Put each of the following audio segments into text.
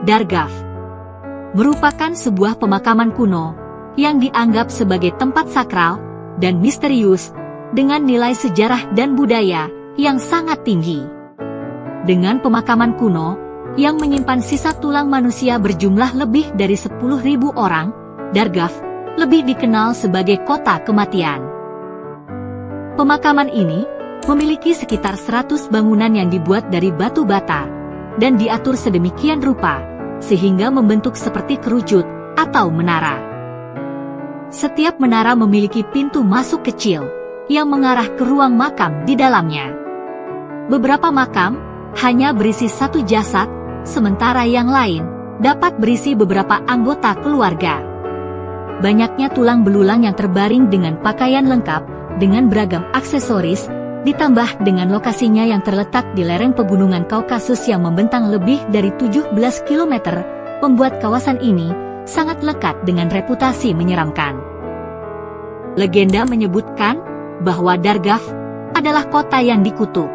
Dargaf merupakan sebuah pemakaman kuno yang dianggap sebagai tempat sakral dan misterius dengan nilai sejarah dan budaya yang sangat tinggi. Dengan pemakaman kuno yang menyimpan sisa tulang manusia berjumlah lebih dari 10.000 orang, Dargaf lebih dikenal sebagai kota kematian. Pemakaman ini memiliki sekitar 100 bangunan yang dibuat dari batu bata dan diatur sedemikian rupa sehingga membentuk seperti kerucut atau menara. Setiap menara memiliki pintu masuk kecil yang mengarah ke ruang makam di dalamnya. Beberapa makam hanya berisi satu jasad, sementara yang lain dapat berisi beberapa anggota keluarga. Banyaknya tulang belulang yang terbaring dengan pakaian lengkap dengan beragam aksesoris, ditambah dengan lokasinya yang terletak di lereng pegunungan Kaukasus yang membentang lebih dari 17 km, membuat kawasan ini sangat lekat dengan reputasi menyeramkan. Legenda menyebutkan bahwa Dargaf adalah kota yang dikutuk.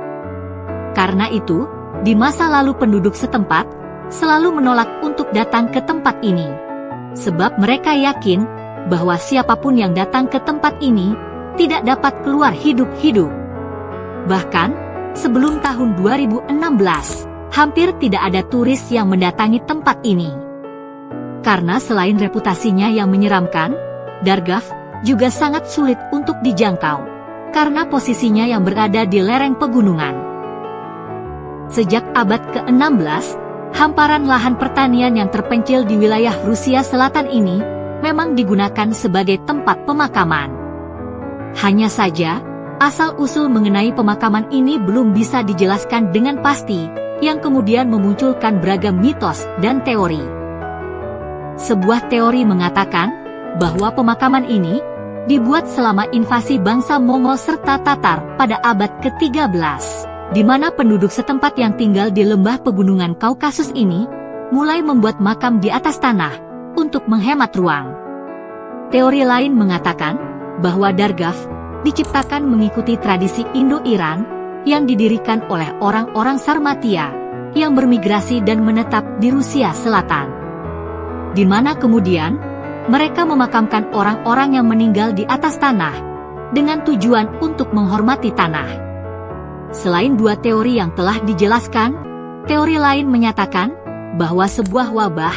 Karena itu, di masa lalu penduduk setempat selalu menolak untuk datang ke tempat ini. Sebab mereka yakin bahwa siapapun yang datang ke tempat ini tidak dapat keluar hidup-hidup. Bahkan, sebelum tahun 2016, hampir tidak ada turis yang mendatangi tempat ini. Karena selain reputasinya yang menyeramkan, Dargaf juga sangat sulit untuk dijangkau, karena posisinya yang berada di lereng pegunungan. Sejak abad ke-16, hamparan lahan pertanian yang terpencil di wilayah Rusia Selatan ini memang digunakan sebagai tempat pemakaman. Hanya saja, asal-usul mengenai pemakaman ini belum bisa dijelaskan dengan pasti, yang kemudian memunculkan beragam mitos dan teori. Sebuah teori mengatakan bahwa pemakaman ini dibuat selama invasi bangsa Mongol serta Tatar pada abad ke-13, di mana penduduk setempat yang tinggal di lembah pegunungan Kaukasus ini mulai membuat makam di atas tanah untuk menghemat ruang. Teori lain mengatakan bahwa Dargaf diciptakan mengikuti tradisi Indo-Iran yang didirikan oleh orang-orang Sarmatia yang bermigrasi dan menetap di Rusia Selatan, di mana kemudian mereka memakamkan orang-orang yang meninggal di atas tanah dengan tujuan untuk menghormati tanah. Selain dua teori yang telah dijelaskan, teori lain menyatakan bahwa sebuah wabah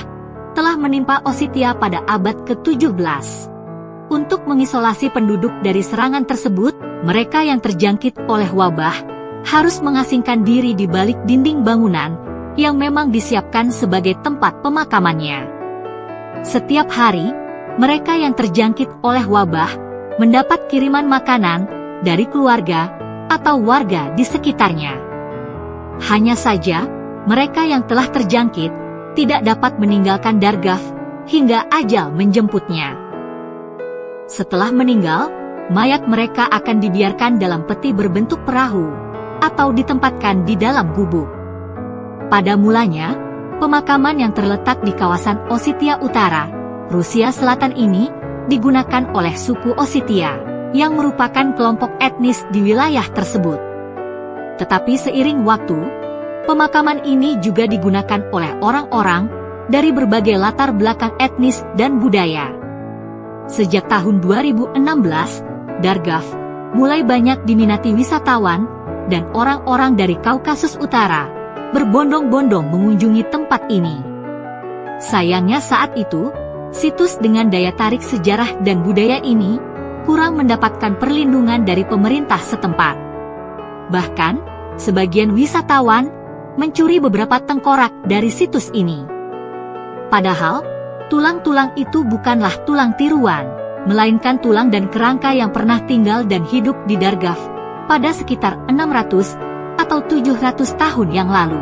telah menimpa Ossetia pada abad ke-17. Untuk mengisolasi penduduk dari serangan tersebut, mereka yang terjangkit oleh wabah harus mengasingkan diri di balik dinding bangunan yang memang disiapkan sebagai tempat pemakamannya. Setiap hari, mereka yang terjangkit oleh wabah mendapat kiriman makanan dari keluarga atau warga di sekitarnya. Hanya saja, mereka yang telah terjangkit tidak dapat meninggalkan Dargaf hingga ajal menjemputnya. Setelah meninggal, mayat mereka akan dibiarkan dalam peti berbentuk perahu atau ditempatkan di dalam gubuk. Pada mulanya, pemakaman yang terletak di kawasan Ossetia Utara, Rusia Selatan ini digunakan oleh suku Ossetia yang merupakan kelompok etnis di wilayah tersebut. Tetapi seiring waktu, pemakaman ini juga digunakan oleh orang-orang dari berbagai latar belakang etnis dan budaya. Sejak tahun 2016, Dargaf mulai banyak diminati wisatawan dan orang-orang dari Kaukasus Utara berbondong-bondong mengunjungi tempat ini. Sayangnya saat itu, situs dengan daya tarik sejarah dan budaya ini kurang mendapatkan perlindungan dari pemerintah setempat. Bahkan, sebagian wisatawan mencuri beberapa tengkorak dari situs ini. Padahal, tulang-tulang itu bukanlah tulang tiruan, melainkan tulang dan kerangka yang pernah tinggal dan hidup di Dargaf pada sekitar 600 atau 700 tahun yang lalu.